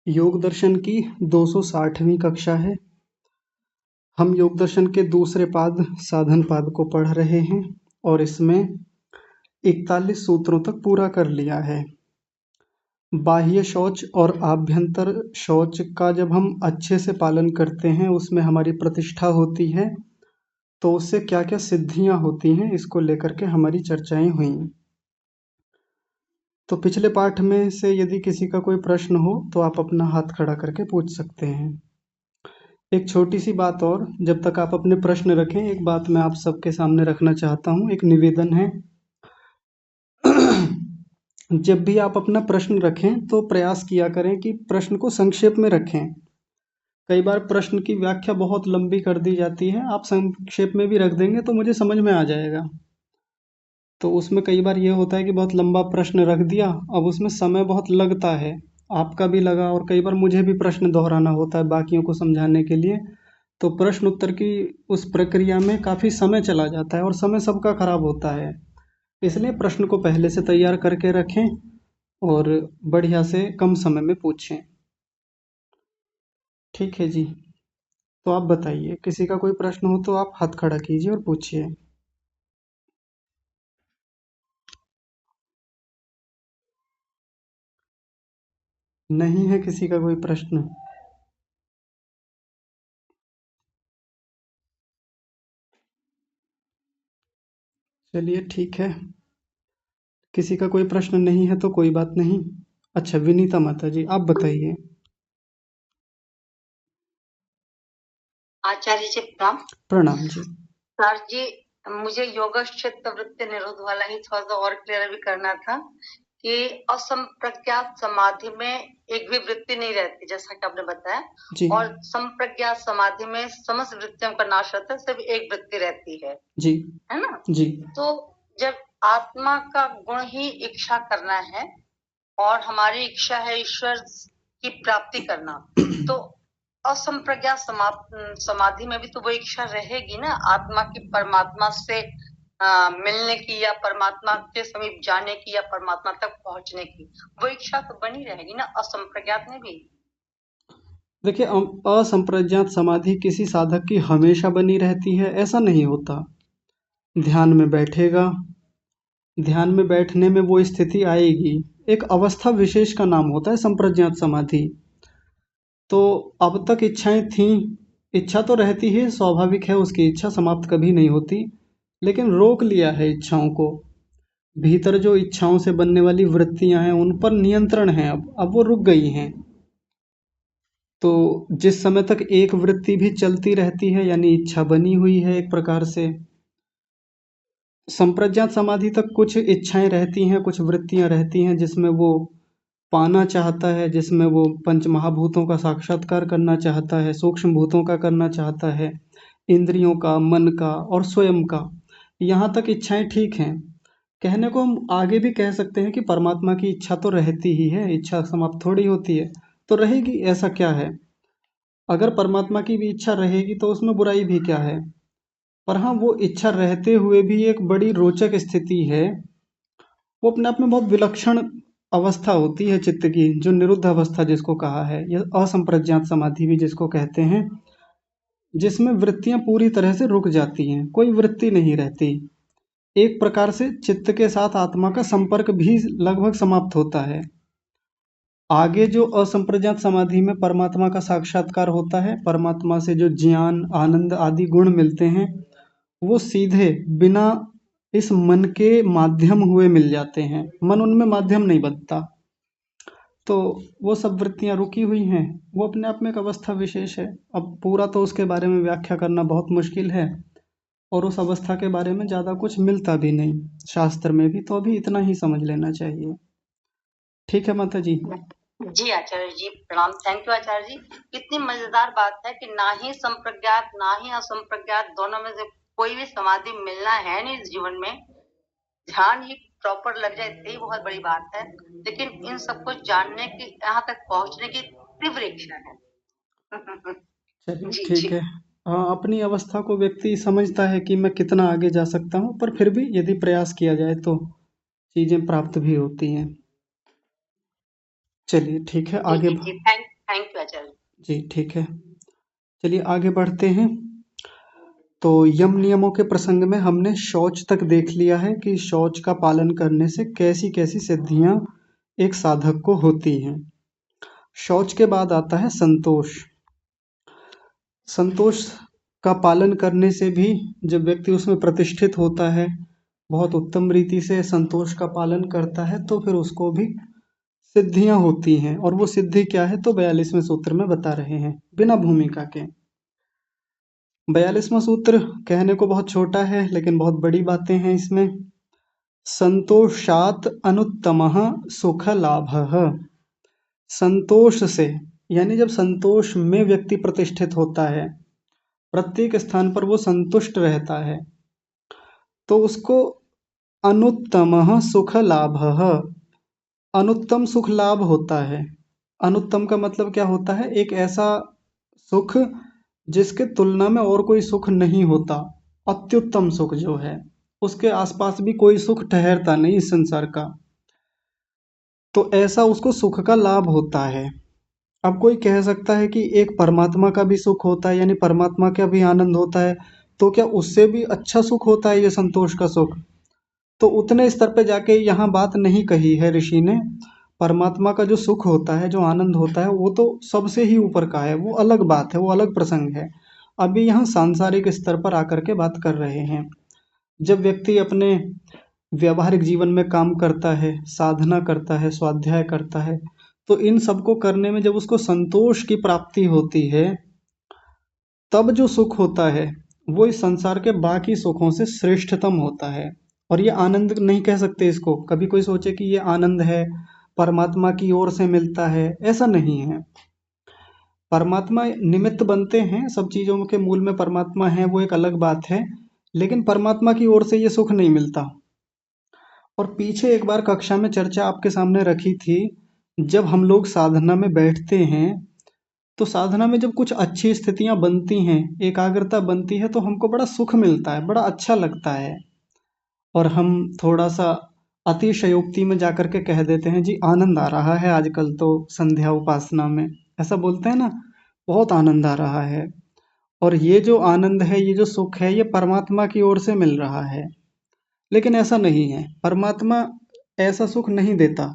योग दर्शन की 260वीं कक्षा है। हम योग दर्शन के दूसरे पाद साधन पाद को पढ़ रहे हैं और इसमें 41 सूत्रों तक पूरा कर लिया है। बाह्य शौच और आभ्यंतर शौच का जब हम अच्छे से पालन करते हैं, उसमें हमारी प्रतिष्ठा होती है, तो उससे क्या क्या सिद्धियां होती हैं, इसको लेकर के हमारी चर्चाएं हुई। तो पिछले पाठ में से यदि किसी का कोई प्रश्न हो तो आप अपना हाथ खड़ा करके पूछ सकते हैं। एक छोटी सी बात और, जब तक आप अपने प्रश्न रखें, एक बात मैं आप सबके सामने रखना चाहता हूँ, एक निवेदन है। जब भी आप अपना प्रश्न रखें तो प्रयास किया करें कि प्रश्न को संक्षेप में रखें। कई बार प्रश्न की व्याख्या बहुत लंबी कर दी जाती है, आप संक्षेप में भी रख देंगे तो मुझे समझ में आ जाएगा। तो उसमें कई बार ये होता है कि बहुत लंबा प्रश्न रख दिया, अब उसमें समय बहुत लगता है, आपका भी लगा और कई बार मुझे भी प्रश्न दोहराना होता है बाकियों को समझाने के लिए। तो प्रश्न उत्तर की उस प्रक्रिया में काफ़ी समय चला जाता है और समय सबका खराब होता है। इसलिए प्रश्न को पहले से तैयार करके रखें और बढ़िया से कम समय में पूछें। ठीक है जी। तो आप बताइए, किसी का कोई प्रश्न हो तो आप हाथ खड़ा कीजिए और पूछिए। नहीं है किसी का कोई प्रश्न? चलिए ठीक है, किसी का कोई प्रश्न नहीं है तो कोई बात नहीं। अच्छा, विनीता माता जी आप बताइए। आचार्य जी प्रणाम। प्रणाम जी। सर जी, मुझे योगक्षेत्र वृत्ति निरोध वाला ही थोड़ा सा और क्लियर भी करना था कि असंप्रज्ञात समाधि में एक भी वृत्ति नहीं रहती, जैसा कि आपने बताया, जी और संप्रज्ञात समाधि में समस्त वृत्तियों का नाश रहता है, सिर्फ एक वृत्ति रहती है जी ना? जी तो जब आत्मा का गुण ही इच्छा करना है और हमारी इच्छा है ईश्वर की प्राप्ति करना, तो असंप्रज्ञात समाधि में भी तो वो इच्छा रहेगी ना, आत्मा की परमात्मा से मिलने की या परमात्मा के समीप जाने की या परमात्मा तक पहुंचने की, वो इच्छा तो बनी रहेगी ना असंप्रज्ञात में भी। देखिए, असंप्रज्ञात समाधि किसी साधक की हमेशा बनी रहती है ऐसा नहीं होता। ध्यान में बैठेगा, ध्यान में बैठने में वो स्थिति आएगी, एक अवस्था विशेष का नाम होता है संप्रज्ञात समाधि। तो अब तक इच्छाएं थीं, इच्छा तो रहती है, स्वाभाविक है, उसकी इच्छा समाप्त कभी नहीं होती, लेकिन रोक लिया है इच्छाओं को। भीतर जो इच्छाओं से बनने वाली वृत्तियां हैं उन पर नियंत्रण है, अब वो रुक गई हैं। तो जिस समय तक एक वृत्ति भी चलती रहती है, यानी इच्छा बनी हुई है एक प्रकार से, संप्रज्ञात समाधि तक कुछ इच्छाएं रहती हैं, कुछ वृत्तियां रहती हैं जिसमें वो पाना चाहता है, जिसमें वो पंच महाभूतों का साक्षात्कार करना चाहता है, सूक्ष्म भूतों का करना चाहता है, इंद्रियों का, मन का और स्वयं का। यहाँ तक इच्छाएं ठीक हैं। कहने को हम आगे भी कह सकते हैं कि परमात्मा की इच्छा तो रहती ही है, इच्छा समाप्त थोड़ी होती है, तो रहेगी, ऐसा क्या है। अगर परमात्मा की भी इच्छा रहेगी तो उसमें बुराई भी क्या है। पर हाँ, वो इच्छा रहते हुए भी एक बड़ी रोचक स्थिति है, वो अपने आप में बहुत विलक्षण अवस्था होती है चित्त की, जो निरुद्ध अवस्था जिसको कहा है, यह असंप्रज्ञात समाधि भी जिसको कहते हैं, जिसमें वृत्तियां पूरी तरह से रुक जाती हैं, कोई वृत्ति नहीं रहती। एक प्रकार से चित्त के साथ आत्मा का संपर्क भी लगभग समाप्त होता है। आगे जो असंप्रज्ञात समाधि में परमात्मा का साक्षात्कार होता है, परमात्मा से जो ज्ञान, आनंद आदि गुण मिलते हैं, वो सीधे बिना इस मन के माध्यम हुए मिल जाते हैं, मन उनमें माध्यम नहीं बनता। तो वो सब वृत्तियां रुकी हुई हैं, वो अपने आप में एक अवस्था विशेष है। अब पूरा तो उसके बारे में व्याख्या करना बहुत मुश्किल है, और उस अवस्था के बारे में ज़्यादा कुछ मिलता भी नहीं शास्त्र में भी, तो अभी इतना ही समझ लेना चाहिए। ठीक है माता जी। जी आचार्य जी प्रणाम। थैंक यू आचार्य जी। कितनी मजेदार बात है कि ना ही संप्रज्ञात ना ही असंप्रज्ञात, दोनों में से कोई भी समाधि मिलना है नहीं इस जीवन में। ध्यान ही प्रॉपर लग जाए यही बहुत बड़ी बात है, लेकिन इन सबको जानने की, यहाँ तक पहुंचने की तीव्र इच्छा है। चलिए जी ठीक जी। है। हाँ, अपनी अवस्था को व्यक्ति समझता है कि मैं कितना आगे जा सकता हूँ, पर फिर भी यदि प्रयास किया जाए तो चीज़ें प्राप्त भी होती हैं। चलिए ठीक है, जी आगे जी जी थैंक थैंक यू आचार्य। जी ठीक है, चलिए आगे बढ़ते हैं। तो यम नियमों के प्रसंग में हमने शौच तक देख लिया है कि शौच का पालन करने से कैसी कैसी सिद्धियां एक साधक को होती हैं। शौच के बाद आता है संतोष। संतोष का पालन करने से भी जब व्यक्ति उसमें प्रतिष्ठित होता है, बहुत उत्तम रीति से संतोष का पालन करता है, तो फिर उसको भी सिद्धियां होती हैं। और वो सिद्धि क्या है तो 42वें सूत्र में बता रहे हैं बिना भूमिका के। 42वां सूत्र कहने को बहुत छोटा है लेकिन बहुत बड़ी बातें हैं इसमें। संतोषात अनुत्तमः सुख लाभः। संतोष से, यानी जब संतोष में व्यक्ति प्रतिष्ठित होता है, प्रत्येक स्थान पर वो संतुष्ट रहता है, तो उसको अनुत्तमः सुख लाभः, अनुत्तम सुख लाभ होता है। अनुत्तम का मतलब क्या होता है? एक ऐसा सुख जिसके तुलना में और कोई सुख नहीं होता। अत्युत्तम सुख जो है, उसके आसपास भी कोई सुख ठहरता नहीं इस संसार का। तो ऐसा उसको सुख का लाभ होता है। अब कोई कह सकता है कि एक परमात्मा का भी सुख होता है, यानी परमात्मा का भी आनंद होता है, तो क्या उससे भी अच्छा सुख होता है ये संतोष का सुख? तो उतने स्तर पे जाके यहाँ बात नहीं कही है ऋषि ने। परमात्मा का जो सुख होता है, जो आनंद होता है, वो तो सबसे ही ऊपर का है, वो अलग बात है, वो अलग प्रसंग है। अभी यहाँ सांसारिक स्तर पर आकर के बात कर रहे हैं। जब व्यक्ति अपने व्यवहारिक जीवन में काम करता है, साधना करता है, स्वाध्याय करता है, तो इन सबको करने में जब उसको संतोष की प्राप्ति होती है, तब जो सुख होता है वो इस संसार के बाकी सुखों से श्रेष्ठतम होता है। और ये आनंद नहीं कह सकते इसको। कभी कोई सोचे कि ये आनंद है, परमात्मा की ओर से मिलता है, ऐसा नहीं है। परमात्मा निमित्त बनते हैं, सब चीज़ों के मूल में परमात्मा है, वो एक अलग बात है, लेकिन परमात्मा की ओर से ये सुख नहीं मिलता। और पीछे एक बार कक्षा में चर्चा आपके सामने रखी थी, जब हम लोग साधना में बैठते हैं, तो साधना में जब कुछ अच्छी स्थितियां बनती हैं, एकाग्रता बनती है, तो हमको बड़ा सुख मिलता है, बड़ा अच्छा लगता है। और हम थोड़ा सा अतिशयोक्ति में जाकर के कह देते हैं जी आनंद आ रहा है आजकल तो संध्या उपासना में, ऐसा बोलते हैं ना, बहुत आनंद आ रहा है। और ये जो आनंद है, ये जो सुख है, ये परमात्मा की ओर से मिल रहा है। लेकिन ऐसा नहीं है, परमात्मा ऐसा सुख नहीं देता।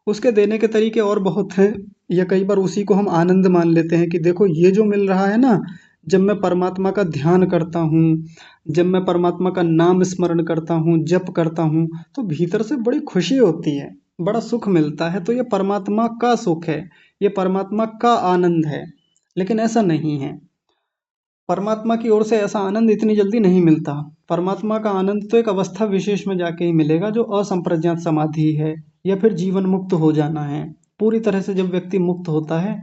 उसके देने के तरीके और बहुत हैं, या कई बार उसी को हम आनंद मान लेते हैं कि देखो ये जो मिल रहा है ना, जब मैं परमात्मा का ध्यान करता हूँ, जब मैं परमात्मा का नाम स्मरण करता हूँ, जप करता हूँ, तो भीतर से बड़ी खुशी होती है, बड़ा सुख मिलता है। तो ये परमात्मा का सुख है, ये परमात्मा का आनंद है। लेकिन ऐसा नहीं है, परमात्मा की ओर से ऐसा आनंद इतनी जल्दी नहीं मिलता। परमात्मा का आनंद तो एक अवस्था विशेष में जाके ही मिलेगा, जो असंप्रज्ञात समाधि है, या फिर जीवन मुक्त हो जाना है। पूरी तरह से जब व्यक्ति मुक्त होता है,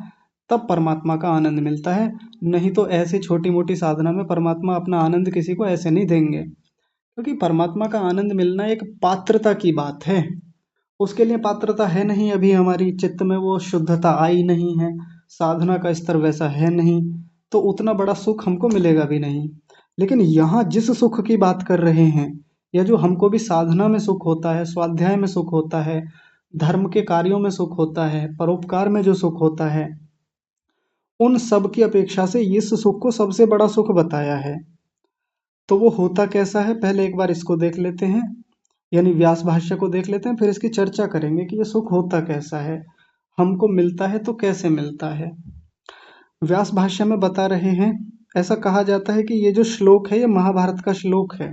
तब परमात्मा का आनंद मिलता है। नहीं तो ऐसे छोटी मोटी साधना में परमात्मा अपना आनंद किसी को ऐसे नहीं देंगे, क्योंकि परमात्मा का आनंद मिलना एक पात्रता की बात है। उसके लिए पात्रता है नहीं, अभी हमारी चित्त में वो शुद्धता आई नहीं है, साधना का स्तर वैसा है नहीं, तो उतना बड़ा सुख हमको मिलेगा भी नहीं। लेकिन यहाँ जिस सुख की बात कर रहे हैं, या जो हमको भी साधना में सुख होता है, स्वाध्याय में सुख होता है, धर्म के कार्यों में सुख होता है, परोपकार में जो सुख होता है, उन सब की अपेक्षा से इस सुख को सबसे बड़ा सुख बताया है। तो वो होता कैसा है, पहले एक बार इसको देख लेते हैं, यानी व्यास भाष्य को देख लेते हैं, फिर इसकी चर्चा करेंगे कि ये सुख होता कैसा है, हमको मिलता है तो कैसे मिलता है। व्यास भाष्य में बता रहे हैं, ऐसा कहा जाता है कि ये जो श्लोक है, ये महाभारत का श्लोक है।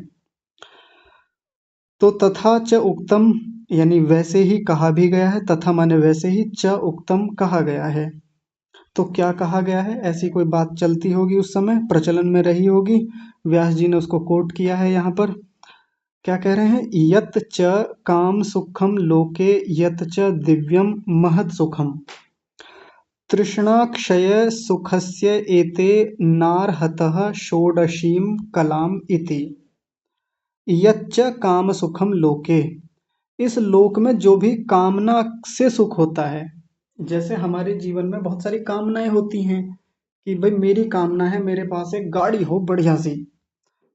तो तथा च उक्तम, यानी वैसे ही कहा भी गया है, तथा माने वैसे ही, च उक्तम कहा गया है। तो क्या कहा गया है, ऐसी कोई बात चलती होगी उस समय, प्रचलन में रही होगी, व्यास जी ने उसको कोट किया है यहाँ पर। क्या कह रहे हैं, यत च काम सुखम लोके यत च दिव्यम महत् सुखम तृष्णाक्षय सुखस्य एते नार्हतः षोडशीम कलाम इति। यच्च काम सुखम लोके, इस लोक में जो भी कामना से सुख होता है, जैसे हमारे जीवन में बहुत सारी कामनाएं होती हैं कि भाई मेरी कामना है मेरे पास एक गाड़ी हो बढ़िया सी,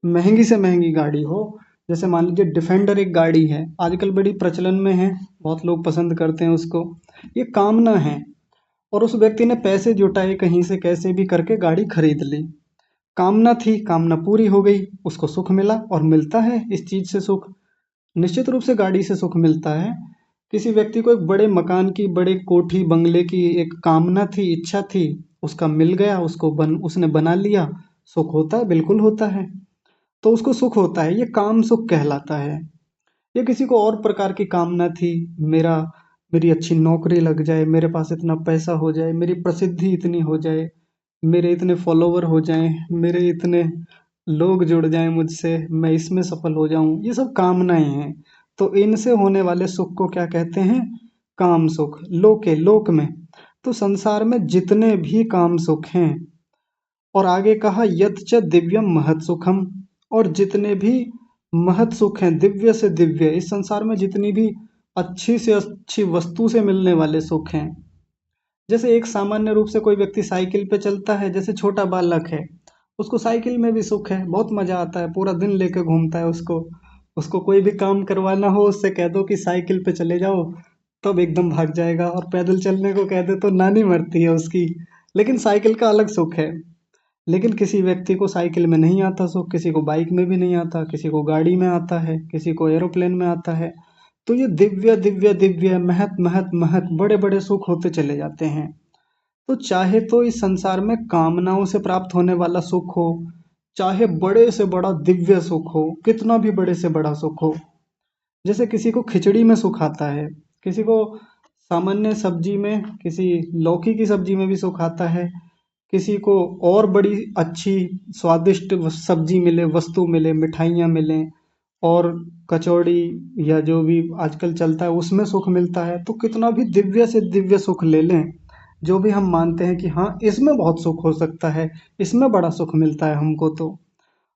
महंगी से महंगी गाड़ी हो। जैसे मान लीजिए डिफेंडर एक गाड़ी है, आजकल बड़ी प्रचलन में है, बहुत लोग पसंद करते हैं उसको, ये कामना है। और उस व्यक्ति ने पैसे जुटाए कहीं से कैसे भी करके गाड़ी खरीद ली। कामना थी, कामना पूरी हो गई, उसको सुख मिला और मिलता है इस चीज से सुख। निश्चित रूप से गाड़ी से सुख मिलता है। किसी व्यक्ति को एक बड़े मकान की, बड़े कोठी बंगले की एक कामना थी, इच्छा थी, उसका मिल गया, उसने बना लिया, सुख होता है, बिल्कुल होता है। तो उसको सुख होता है, ये काम सुख कहलाता है। या किसी को और प्रकार की कामना थी, मेरा मेरी अच्छी नौकरी लग जाए, मेरे पास इतना पैसा हो जाए, मेरी प्रसिद्धि इतनी हो जाए, मेरे इतने फॉलोवर हो जाएं, मेरे इतने लोग जुड़ जाएं मुझसे, मैं इसमें सफल हो जाऊं, ये सब कामनाएं हैं। तो इनसे होने वाले सुख को क्या कहते हैं? काम सुख। लोक में, तो संसार में जितने भी काम सुख हैं, और आगे कहा यत च दिव्यम महत सुखम, और जितने भी महत सुख हैं, दिव्य से दिव्य, इस संसार में जितनी भी अच्छी से अच्छी वस्तु से मिलने वाले सुख हैं। जैसे एक सामान्य रूप से कोई व्यक्ति साइकिल पे चलता है, जैसे छोटा बालक है, उसको साइकिल में भी सुख है, बहुत मजा आता है, पूरा दिन लेके घूमता है उसको। उसको कोई भी काम करवाना हो, उससे कह दो कि साइकिल पे चले जाओ, तब एकदम भाग जाएगा। और पैदल चलने को कह दे तो नानी मरती है उसकी। लेकिन साइकिल का अलग सुख है। लेकिन किसी व्यक्ति को साइकिल में नहीं आता सुख, किसी को बाइक में भी नहीं आता, किसी को गाड़ी में आता है, किसी को एरोप्लेन में आता है। तो ये दिव्य दिव्य दिव्य, महत महत महत, बड़े बड़े सुख होते चले जाते हैं। तो चाहे तो इस संसार में कामनाओं से प्राप्त होने वाला सुख हो, चाहे बड़े से बड़ा दिव्य सुख हो, कितना भी बड़े से बड़ा सुख हो। जैसे किसी को खिचड़ी में सुख आता है, किसी को सामान्य सब्जी में, किसी लौकी की सब्जी में भी सुख आता है, किसी को और बड़ी अच्छी स्वादिष्ट सब्जी मिले, वस्तु मिले, मिठाइयाँ मिलें, और कचौड़ी या जो भी आजकल चलता है उसमें सुख मिलता है। तो कितना भी दिव्य से दिव्य सुख ले लें, जो भी हम मानते हैं कि हाँ इसमें बहुत सुख हो सकता है, इसमें बड़ा सुख मिलता है हमको, तो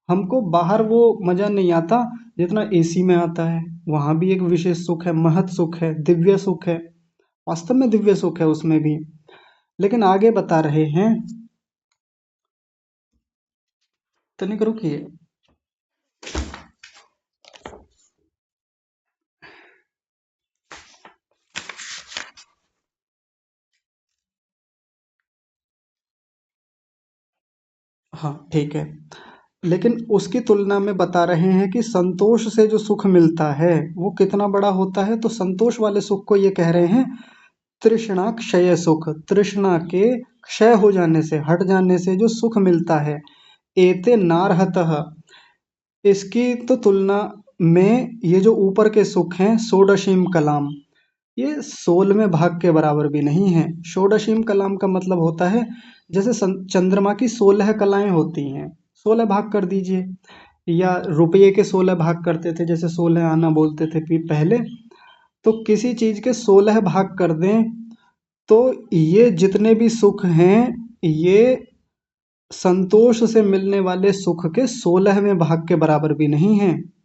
हमको बाहर वो मजा नहीं आता जितना एसी में आता है। वहां भी एक विशेष सुख है, महत सुख है, दिव्य सुख है, वास्तव में दिव्य सुख है उसमें भी। लेकिन आगे बता रहे हैं, तनिक रुकिए। हाँ ठीक है। लेकिन उसकी तुलना में बता रहे हैं कि संतोष से जो सुख मिलता है वो कितना बड़ा होता है। तो संतोष वाले सुख को ये कह रहे हैं तृष्णा क्षय सुख। तृष्णा के क्षय हो जाने से, हट जाने से जो सुख मिलता है, एते नारहतः, इसकी तो तुलना में ये जो ऊपर के सुख हैं, षोडशीम कलाम, ये 16वें भाग के बराबर भी नहीं है। षोडशीम कलाम का मतलब होता है जैसे चंद्रमा की 16 कलाएं होती हैं, 16 भाग कर दीजिए। या रुपये के 16 भाग करते थे, जैसे 16 आना बोलते थे पहले। तो किसी चीज के 16 भाग कर दें, तो ये जितने भी सुख हैं, ये संतोष से मिलने वाले सुख के 16वें भाग के बराबर भी नहीं है।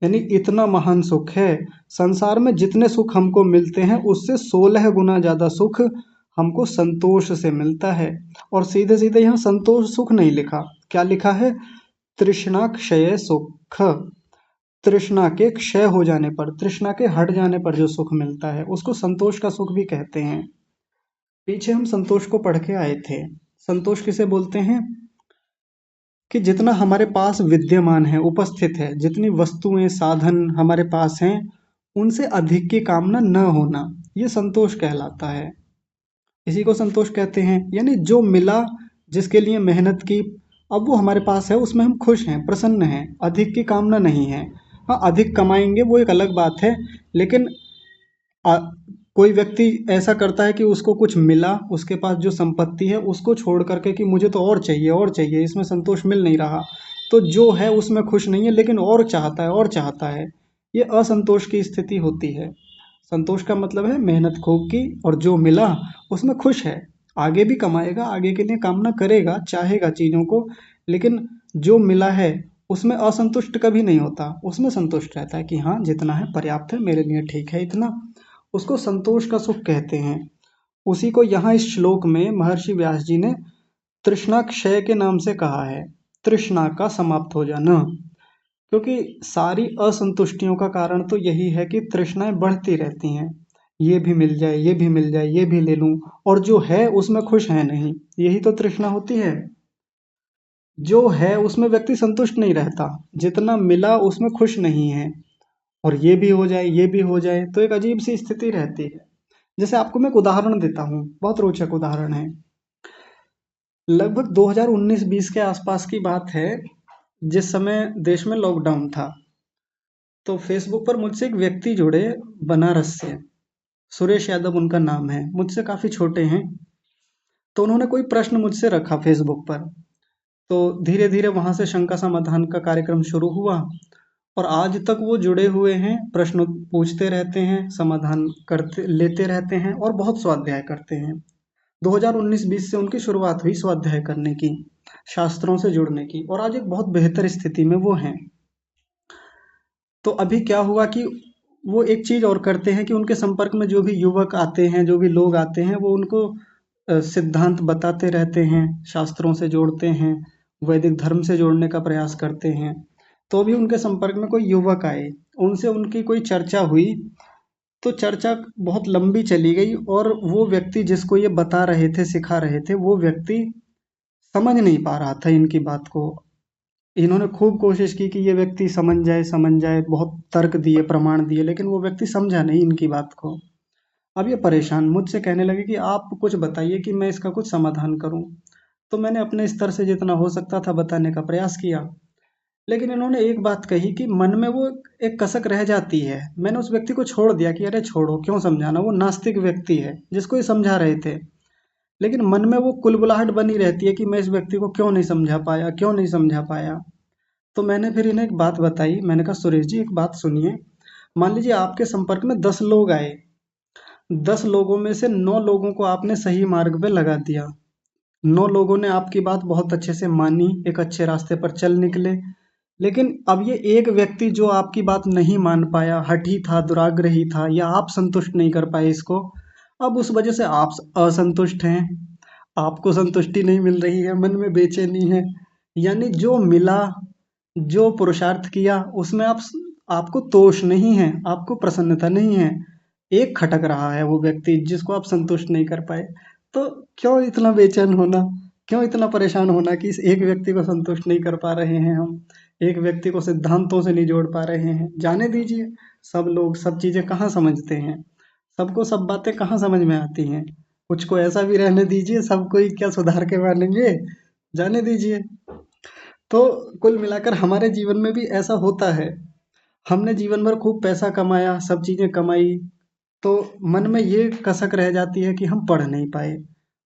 यानी इतना महान सुख है। संसार में जितने सुख हमको मिलते हैं उससे 16 गुना ज्यादा सुख हमको संतोष से मिलता है। और सीधे सीधे यहाँ संतोष सुख नहीं लिखा, क्या लिखा है? तृष्णा क्षय सुख। तृष्णा के क्षय हो जाने पर, तृष्णा के हट जाने पर जो सुख मिलता है उसको संतोष का सुख भी कहते हैं। पीछे हम संतोष को पढ़ के आए थे। संतोष किसे बोलते हैं? कि जितना हमारे पास विद्यमान है, उपस्थित है, जितनी वस्तुएं साधन हमारे पास हैं, उनसे अधिक की कामना न होना, ये संतोष कहलाता है। इसी को संतोष कहते हैं। यानी जो मिला, जिसके लिए मेहनत की, अब वो हमारे पास है, उसमें हम खुश हैं, प्रसन्न हैं, अधिक की कामना नहीं है। हाँ, अधिक कमाएंगे वो एक अलग बात है। लेकिन आ, कोई व्यक्ति ऐसा करता है कि उसको कुछ मिला, उसके पास जो संपत्ति है उसको छोड़ करके कि मुझे तो और चाहिए और चाहिए, इसमें संतोष मिल नहीं रहा, तो जो है उसमें खुश नहीं है, लेकिन और चाहता है और चाहता है। ये असंतोष की स्थिति होती है। संतोष का मतलब है मेहनत खूब की और जो मिला उसमें खुश है, आगे भी कमाएगा, आगे के लिए कामना करेगा, चाहेगा चीज़ों को, लेकिन जो मिला है उसमें असंतुष्ट कभी नहीं होता, उसमें संतुष्ट रहता है कि हाँ जितना है पर्याप्त है, मेरे लिए ठीक है इतना। उसको संतोष का सुख कहते हैं। उसी को यहाँ इस श्लोक में महर्षि व्यास जी ने तृष्णा क्षय के नाम से कहा है, तृष्णा का समाप्त हो जाना। क्योंकि सारी असंतुष्टियों का कारण तो यही है कि तृष्णाएं बढ़ती रहती हैं। ये भी मिल जाए, ये भी मिल जाए, ये भी ले लूं, और जो है उसमें खुश है नहीं। यही तो तृष्णा होती है। जो है उसमें व्यक्ति संतुष्ट नहीं रहता, जितना मिला उसमें खुश नहीं है, और ये भी हो जाए, ये भी हो जाए, तो एक अजीब सी स्थिति रहती है। जैसे आपको मैं एक उदाहरण देता हूँ, बहुत रोचक उदाहरण है। लगभग 2019-20 के आसपास की बात है, जिस समय देश में लॉकडाउन था, तो फेसबुक पर मुझसे एक व्यक्ति जुड़े, बनारस से, सुरेश यादव उनका नाम है, मुझसे काफ़ी छोटे हैं। तो उन्होंने कोई प्रश्न मुझसे रखा फेसबुक पर, तो धीरे धीरे वहाँ से शंका समाधान का कार्यक्रम शुरू हुआ, और आज तक वो जुड़े हुए हैं, प्रश्न पूछते रहते हैं, समाधान करते लेते रहते हैं, और बहुत स्वाध्याय करते हैं। 2019-20 से उनकी शुरुआत हुई स्वाध्याय करने की, शास्त्रों से जुड़ने की, और आज एक बहुत बेहतर स्थिति में वो हैं। तो अभी क्या हुआ कि वो एक चीज़ और करते हैं कि उनके संपर्क में जो भी युवक आते हैं, जो भी लोग आते हैं, वो उनको सिद्धांत बताते रहते हैं, शास्त्रों से जोड़ते हैं, वैदिक धर्म से जोड़ने का प्रयास करते हैं। तो भी उनके संपर्क में कोई युवक आए, उनसे उनकी कोई चर्चा हुई, तो चर्चा बहुत लंबी चली गई, और वो व्यक्ति जिसको ये बता रहे थे, सिखा रहे थे, वो व्यक्ति समझ नहीं पा रहा था इनकी बात को। इन्होंने खूब कोशिश की कि ये व्यक्ति समझ जाए, बहुत तर्क दिए, प्रमाण दिए, लेकिन वो व्यक्ति समझा नहीं इनकी बात को। अब ये परेशान मुझसे कहने लगे कि आप कुछ बताइए कि मैं इसका कुछ समाधान करूं। तो मैंने अपने स्तर से जितना हो सकता था बताने का प्रयास किया, लेकिन इन्होंने एक बात कही कि मन में वो एक कसक रह जाती है। मैंने उस व्यक्ति को छोड़ दिया कि अरे छोड़ो, क्यों समझाना, वो नास्तिक व्यक्ति है जिसको ये समझा रहे थे, लेकिन मन में वो कुलबुलाहट बनी रहती है कि मैं इस व्यक्ति को क्यों नहीं समझा पाया, क्यों नहीं समझा पाया। तो मैंने फिर इन्हें एक बात बताई, मैंने कहा सुरेश जी एक बात सुनिए, मान लीजिए आपके संपर्क में 10 लोग आए, 10 लोगों में से 9 लोगों को आपने सही मार्ग पे लगा दिया, 9 लोगों ने आपकी बात बहुत अच्छे से मानी, एक अच्छे रास्ते पर चल निकले, लेकिन अब ये एक व्यक्ति जो आपकी बात नहीं मान पाया, हठी था, दुराग्रही था, या आप संतुष्ट नहीं कर पाए इसको, अब उस वजह से आप असंतुष्ट हैं, आपको संतुष्टि नहीं मिल रही है, मन में बेचैनी है। यानी जो मिला, जो पुरुषार्थ किया, उसमें आपको तोष नहीं है, आपको प्रसन्नता नहीं है, एक खटक रहा है वो व्यक्ति जिसको आप संतुष्ट नहीं कर पाए। तो क्यों इतना बेचैन होना, क्यों इतना परेशान होना कि इस एक व्यक्ति को संतुष्ट नहीं कर पा रहे हैं हम, एक व्यक्ति को सिद्धांतों से नहीं जोड़ पा रहे हैं। जाने दीजिए, सब लोग सब चीज़ें कहाँ समझते हैं, सबको सब बातें कहाँ समझ में आती हैं। कुछ को ऐसा भी रहने दीजिए, सब कोई क्या सुधार के मानेंगे, जाने दीजिए। तो कुल मिलाकर हमारे जीवन में भी ऐसा होता है, हमने जीवन भर खूब पैसा कमाया, सब चीज़ें कमाई, तो मन में ये कसक रह जाती है कि हम पढ़ नहीं पाए,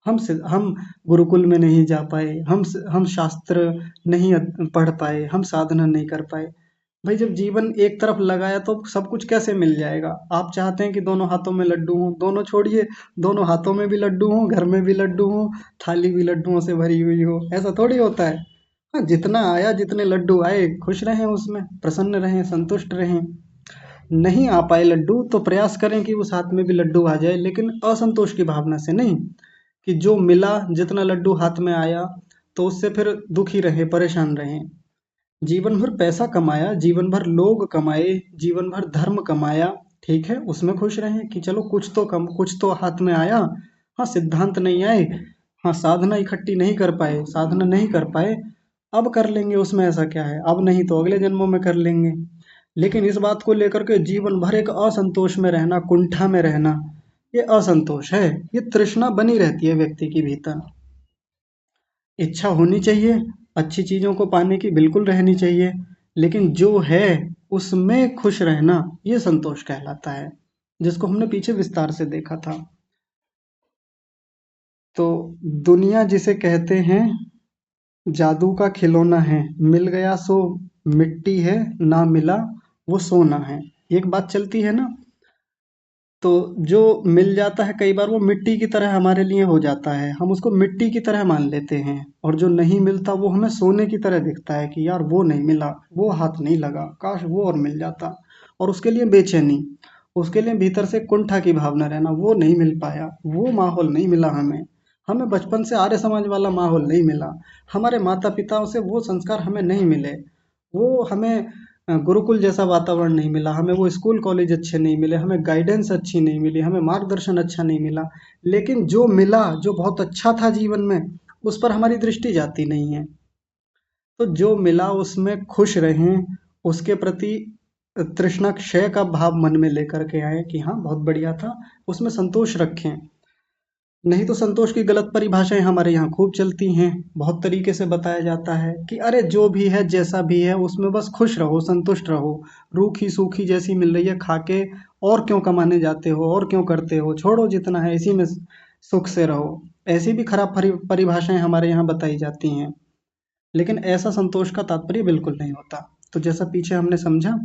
हम गुरुकुल में नहीं जा पाए, हम शास्त्र नहीं पढ़ पाए, हम साधना नहीं कर पाए। भाई जब जीवन एक तरफ लगाया तो सब कुछ कैसे मिल जाएगा। आप चाहते हैं कि दोनों हाथों में लड्डू हों, दोनों छोड़िए, दोनों हाथों में भी लड्डू हों, घर में भी लड्डू हों, थाली भी लड्डुओं से भरी हुई हो, ऐसा थोड़ी होता है। हाँ, जितना आया, जितने लड्डू आए, खुश रहें उसमें, प्रसन्न रहें, संतुष्ट रहें। नहीं आ पाए लड्डू तो प्रयास करें कि उस हाथ में भी लड्डू आ जाए, लेकिन असंतोष की भावना से नहीं, कि जो मिला, जितना लड्डू हाथ में आया, तो उससे फिर दुखी रहे, परेशान रहे। जीवन भर पैसा कमाया, जीवन भर लोग कमाए, जीवन भर धर्म कमाया, ठीक है, उसमें खुश रहें कि चलो कुछ तो हाथ में आया। हाँ, सिद्धांत नहीं आए, हाँ, साधना इकट्ठी नहीं कर पाए, साधना नहीं कर पाए, अब कर लेंगे, उसमें ऐसा क्या है, अब नहीं तो अगले जन्मों में कर लेंगे। लेकिन इस बात को लेकर के जीवन भर एक असंतोष में रहना, कुंठा में रहना, ये असंतोष है, ये तृष्णा बनी रहती है व्यक्ति के भीतर। इच्छा होनी चाहिए, अच्छी चीज़ों को पाने की बिल्कुल रहनी चाहिए, लेकिन जो है उसमें खुश रहना, ये संतोष कहलाता है, जिसको हमने पीछे विस्तार से देखा था। तो दुनिया जिसे कहते हैं जादू का खिलौना है, मिल गया सो मिट्टी है, ना मिला वो सोना है। एक बात चलती है ना, तो जो मिल जाता है कई बार वो मिट्टी की तरह हमारे लिए हो जाता है, हम उसको मिट्टी की तरह मान लेते हैं, और जो नहीं मिलता वो हमें सोने की तरह दिखता है कि यार वो नहीं मिला, वो हाथ नहीं लगा, काश वो और मिल जाता। और उसके लिए बेचैनी, उसके लिए भीतर से कुंठा की भावना रहना, वो नहीं मिल पाया, वो माहौल नहीं मिला हमें, हमें बचपन से आर्य समाज वाला माहौल नहीं मिला, हमारे माता पिताओं से वो संस्कार हमें नहीं मिले, वो हमें गुरुकुल जैसा वातावरण नहीं मिला, हमें वो स्कूल कॉलेज अच्छे नहीं मिले, हमें गाइडेंस अच्छी नहीं मिली, हमें मार्गदर्शन अच्छा नहीं मिला, लेकिन जो मिला, जो बहुत अच्छा था जीवन में, उस पर हमारी दृष्टि जाती नहीं है। तो जो मिला उसमें खुश रहें, उसके प्रति तृष्णा क्षय का भाव मन में लेकर के आए कि हाँ बहुत बढ़िया था, उसमें संतोष रखें। नहीं तो संतोष की गलत परिभाषाएं हमारे यहाँ खूब चलती हैं। बहुत तरीके से बताया जाता है कि अरे जो भी है जैसा भी है उसमें बस खुश रहो, संतुष्ट रहो, रूखी सूखी जैसी मिल रही है खा के और क्यों कमाने जाते हो, और क्यों करते हो, छोड़ो जितना है इसी में सुख से रहो। ऐसी भी खराब परिभाषाएं हमारे यहाँ बताई जाती हैं। लेकिन ऐसा संतोष का तात्पर्य बिल्कुल नहीं होता। तो जैसा पीछे हमने समझा,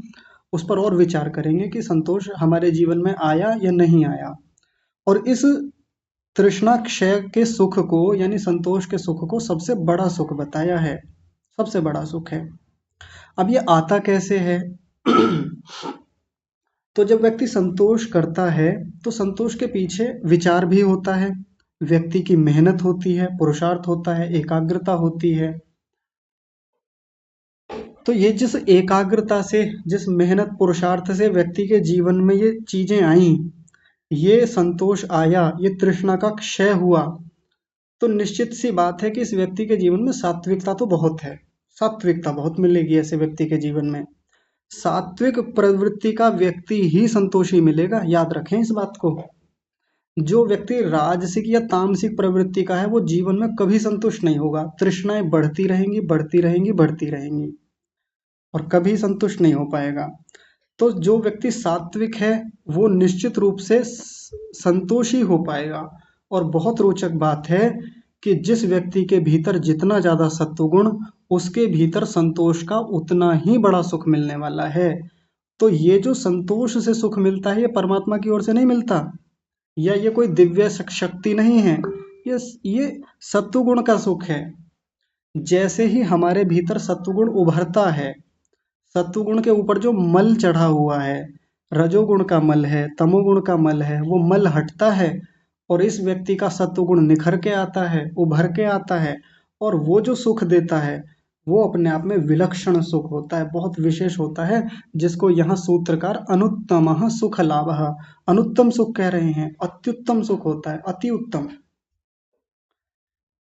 उस पर और विचार करेंगे कि संतोष हमारे जीवन में आया या नहीं आया। और इस तृष्णा क्षय के सुख को, यानी संतोष के सुख को सबसे बड़ा सुख बताया है, सबसे बड़ा सुख है। अब ये आता कैसे है? तो जब व्यक्ति संतोष करता है तो संतोष के पीछे विचार भी होता है, व्यक्ति की मेहनत होती है, पुरुषार्थ होता है, एकाग्रता होती है। तो ये जिस एकाग्रता से, जिस मेहनत पुरुषार्थ से व्यक्ति के जीवन में ये चीजें आई, ये संतोष आया, ये तृष्णा का क्षय हुआ, तो निश्चित सी बात है कि इस व्यक्ति के जीवन में सात्विकता तो बहुत है, सात्विकता बहुत मिलेगी ऐसे व्यक्ति के जीवन में। सात्विक प्रवृत्ति का व्यक्ति ही संतोषी मिलेगा, याद रखें इस बात को। जो व्यक्ति राजसिक या तामसिक प्रवृत्ति का है वो जीवन में कभी संतुष्ट नहीं होगा, तृष्णाएं बढ़ती रहेंगी, बढ़ती रहेंगी, बढ़ती रहेंगी, और कभी संतुष्ट नहीं हो पाएगा। तो जो व्यक्ति सात्विक है वो निश्चित रूप से संतोषी हो पाएगा। और बहुत रोचक बात है कि जिस व्यक्ति के भीतर जितना ज्यादा सत्वगुण, उसके भीतर संतोष का उतना ही बड़ा सुख मिलने वाला है। तो ये जो संतोष से सुख मिलता है ये परमात्मा की ओर से नहीं मिलता, या ये कोई दिव्य शक्ति नहीं है, ये सत्वगुण का सुख है। जैसे ही हमारे भीतर सत्वगुण उभरता है, सत्वगुण के ऊपर जो मल चढ़ा हुआ है, रजोगुण का मल है, तमोगुण का मल है, वो मल हटता है और इस व्यक्ति का सत्वगुण निखर के आता है, उभर के आता है, और वो जो सुख देता है वो अपने आप में विलक्षण सुख होता है, बहुत विशेष होता है, जिसको यहाँ सूत्रकार अनुत्तम सुख लाभ, अनुत्तम सुख कह रहे हैं, अत्युत्तम सुख होता है, अति उत्तम।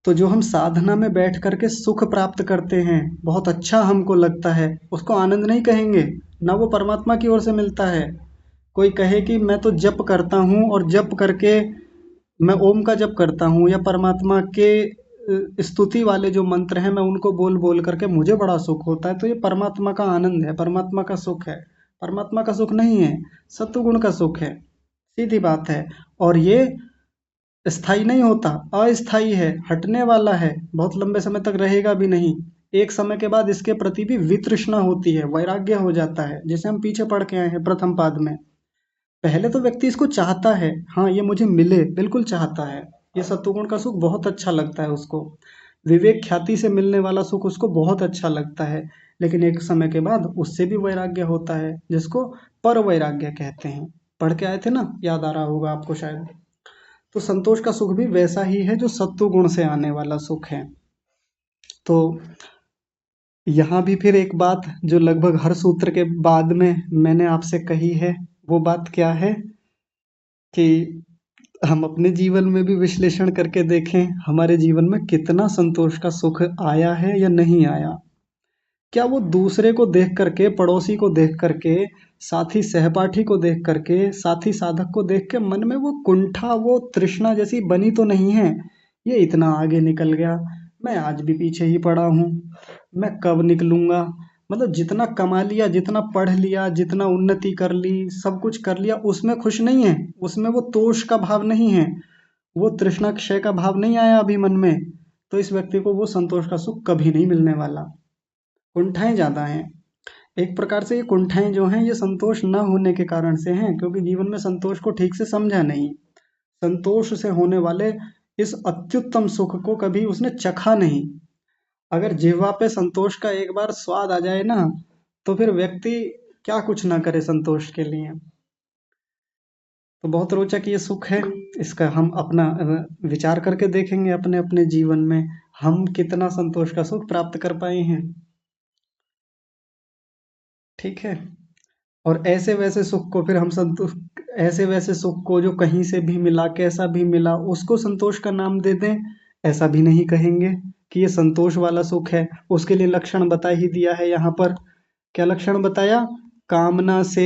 तो जो हम साधना में बैठ करके सुख प्राप्त करते हैं, बहुत अच्छा हमको लगता है, उसको आनंद नहीं कहेंगे, ना वो परमात्मा की ओर से मिलता है। कोई कहे कि मैं तो जप करता हूँ और जप करके मैं ओम का जप करता हूँ, या परमात्मा के स्तुति वाले जो मंत्र हैं मैं उनको बोल बोल करके मुझे बड़ा सुख होता है, तो ये परमात्मा का आनंद है, परमात्मा का सुख है। परमात्मा का सुख नहीं है, सत्वगुण का सुख है, सीधी बात है। और ये स्थायी नहीं होता, अस्थायी है, हटने वाला है, बहुत लंबे समय तक रहेगा भी नहीं। एक समय के बाद इसके प्रति भी वितृष्णा होती है, वैराग्य हो जाता है, जैसे हम पीछे पढ़ के आए हैं प्रथम पाद में। पहले तो व्यक्ति इसको चाहता है, हाँ ये मुझे मिले, बिल्कुल चाहता है, ये सत्वगुण का सुख बहुत अच्छा लगता है उसको, विवेक ख्याति से मिलने वाला सुख उसको बहुत अच्छा लगता है। लेकिन एक समय के बाद उससे भी वैराग्य होता है, जिसको पर वैराग्य कहते हैं। पढ़ के आए थे ना, याद आ रहा होगा आपको शायद। तो संतोष का सुख भी वैसा ही है जो सत्व गुण से आने वाला सुख है। तो यहाँ भी फिर एक बात जो लगभग हर सूत्र के बाद में मैंने आपसे कही है, वो बात क्या है कि हम अपने जीवन में भी विश्लेषण करके देखें, हमारे जीवन में कितना संतोष का सुख आया है या नहीं आया। क्या वो दूसरे को देख करके, पड़ोसी को देख करके, साथी सहपाठी को देख करके, साथी साधक को देख के मन में वो कुंठा, वो तृष्णा जैसी बनी तो नहीं है, ये इतना आगे निकल गया, मैं आज भी पीछे ही पड़ा हूँ, मैं कब निकलूंगा, मतलब जितना कमा लिया, जितना पढ़ लिया, जितना उन्नति कर ली, सब कुछ कर लिया, उसमें खुश नहीं है, उसमें वो तोष का भाव नहीं है, वो तृष्णा क्षय का भाव नहीं आया अभी मन में। तो इस व्यक्ति को वो संतोष का सुख कभी नहीं मिलने वाला। कुंठाएं ज्यादा हैं। एक प्रकार से ये कुंठाएं जो हैं ये संतोष न होने के कारण से हैं, क्योंकि जीवन में संतोष को ठीक से समझा नहीं, संतोष से होने वाले इस अत्युत्तम सुख को कभी उसने चखा नहीं। अगर जिह्वा पे संतोष का एक बार स्वाद आ जाए ना, तो फिर व्यक्ति क्या कुछ ना करे संतोष के लिए। तो बहुत रोचक ये सुख है, इसका हम अपना विचार करके देखेंगे अपने अपने जीवन में, हम कितना संतोष का सुख प्राप्त कर पाए हैं। ठीक है। और ऐसे वैसे सुख को फिर हम संतुष्ट, ऐसे वैसे सुख को जो कहीं से भी मिला, कैसा भी मिला, उसको संतोष का नाम दे दें, ऐसा भी नहीं कहेंगे कि ये संतोष वाला सुख है। उसके लिए लक्षण बता ही दिया है यहाँ पर। क्या लक्षण बताया? कामना से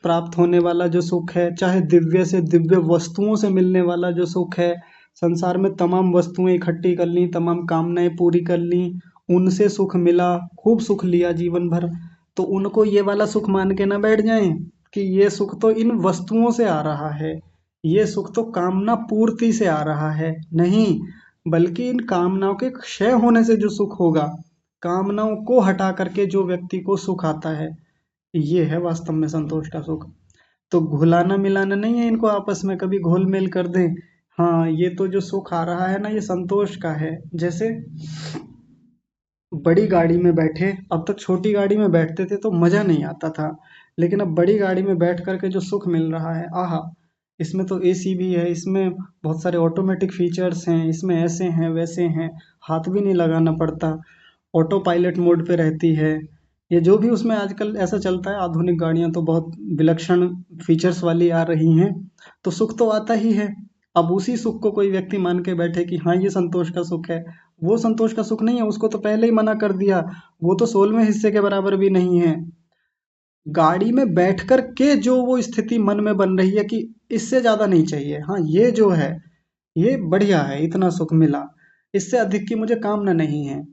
प्राप्त होने वाला जो सुख है, चाहे दिव्य से दिव्य वस्तुओं से मिलने वाला जो सुख है, संसार में तमाम वस्तुएं इकट्ठी कर ली, तमाम कामनाएं पूरी कर ली, उनसे सुख मिला, खूब सुख लिया जीवन भर, तो उनको ये वाला सुख मान के ना बैठ जाएं कि ये सुख तो इन वस्तुओं से आ रहा है, ये सुख तो कामना पूर्ति से आ रहा है। नहीं, बल्कि इन कामनाओं के क्षय होने से जो सुख होगा, कामनाओं को हटा करके जो व्यक्ति को सुख आता है, ये है वास्तव में संतोष का सुख। तो घुलाना मिलाना नहीं है इनको आपस में, कभी घोल मेल कर दें, हाँ ये तो जो सुख आ रहा है ना ये संतोष का है। जैसे बड़ी गाड़ी में बैठे, अब तक छोटी गाड़ी में बैठते थे तो मजा नहीं आता था, लेकिन अब बड़ी गाड़ी में बैठ करके जो सुख मिल रहा है, आहा, इसमें तो एसी भी है, इसमें बहुत सारे ऑटोमेटिक फीचर्स हैं, इसमें ऐसे हैं वैसे हैं, हाथ भी नहीं लगाना पड़ता, ऑटो पायलट मोड पे रहती है, ये जो भी उसमें आजकल ऐसा चलता है। आधुनिक गाड़ियां तो बहुत विलक्षण फीचर्स वाली आ रही हैं, तो सुख तो आता ही है। अब उसी सुख को कोई व्यक्ति मान के बैठे कि हाँ ये संतोष का सुख है, वो संतोष का सुख नहीं है, उसको तो पहले ही मना कर दिया, वो तो 16वें हिस्से के बराबर भी नहीं है। गाड़ी में बैठ कर के जो वो स्थिति मन में बन रही है कि इससे ज्यादा नहीं चाहिए, हाँ ये जो है ये बढ़िया है, इतना सुख मिला, इससे अधिक की मुझे कामना नहीं है,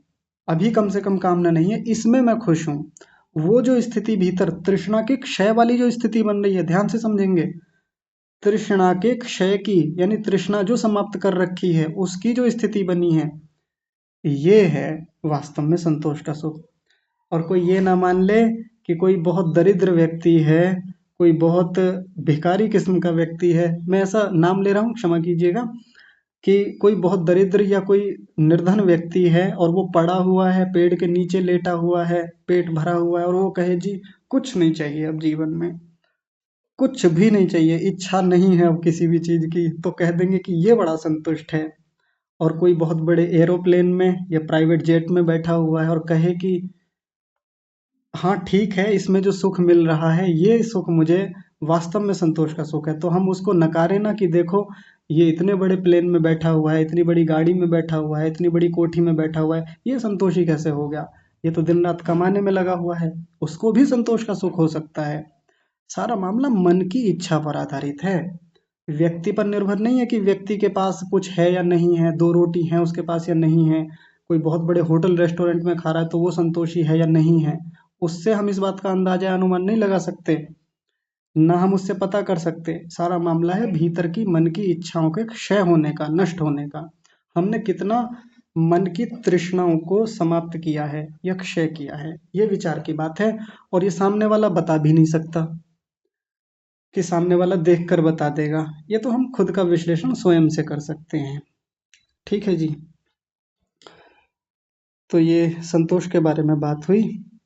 अभी कम से कम कामना नहीं है, इसमें मैं खुश हूँ। वो जो स्थिति भीतर तृष्णा के क्षय वाली जो स्थिति बन रही है, ध्यान से समझेंगे, तृष्णा के क्षय की, यानी तृष्णा जो समाप्त कर रखी है उसकी जो स्थिति बनी है, ये है वास्तव में संतोष का सुख। और कोई ये ना मान ले कि कोई बहुत दरिद्र व्यक्ति है, कोई बहुत भिखारी किस्म का व्यक्ति है, मैं ऐसा नाम ले रहा हूँ क्षमा कीजिएगा, कि कोई बहुत दरिद्र या कोई निर्धन व्यक्ति है और वो पड़ा हुआ है, पेड़ के नीचे लेटा हुआ है, पेट भरा हुआ है, और वो कहे जी कुछ नहीं चाहिए अब जीवन में, कुछ भी नहीं चाहिए, इच्छा नहीं है अब किसी भी चीज की, तो कह देंगे कि ये बड़ा संतुष्ट है। और कोई बहुत बड़े एरोप्लेन में या प्राइवेट जेट में बैठा हुआ है और कहे कि हाँ ठीक है, इसमें जो सुख मिल रहा है ये सुख मुझे वास्तव में संतोष का सुख है, तो हम उसको नकारे ना कि देखो ये इतने बड़े प्लेन में बैठा हुआ है, इतनी बड़ी गाड़ी में बैठा हुआ है, इतनी बड़ी कोठी में बैठा हुआ है, ये संतोषी कैसे हो गया, ये तो दिन रात कमाने में लगा हुआ है, उसको भी संतोष का सुख हो सकता है। सारा मामला मन की इच्छा पर आधारित है, व्यक्ति पर निर्भर नहीं है कि व्यक्ति के पास कुछ है या नहीं है, दो रोटी है उसके पास या नहीं है, कोई बहुत बड़े होटल रेस्टोरेंट में खा रहा है तो वो संतोषी है या नहीं है, उससे हम इस बात का अंदाजा अनुमान नहीं लगा सकते, ना हम उससे पता कर सकते। सारा मामला है भीतर की मन की इच्छाओं के क्षय होने का, नष्ट होने का, हमने कितना मन की तृष्णाओं को समाप्त किया है या क्षय किया है, ये विचार की बात है। और ये सामने वाला बता भी नहीं सकता कि सामने वाला देख कर बता देगा, ये तो हम खुद का विश्लेषण स्वयं से कर सकते हैं। ठीक है जी। तो ये संतोष के बारे में बात हुई।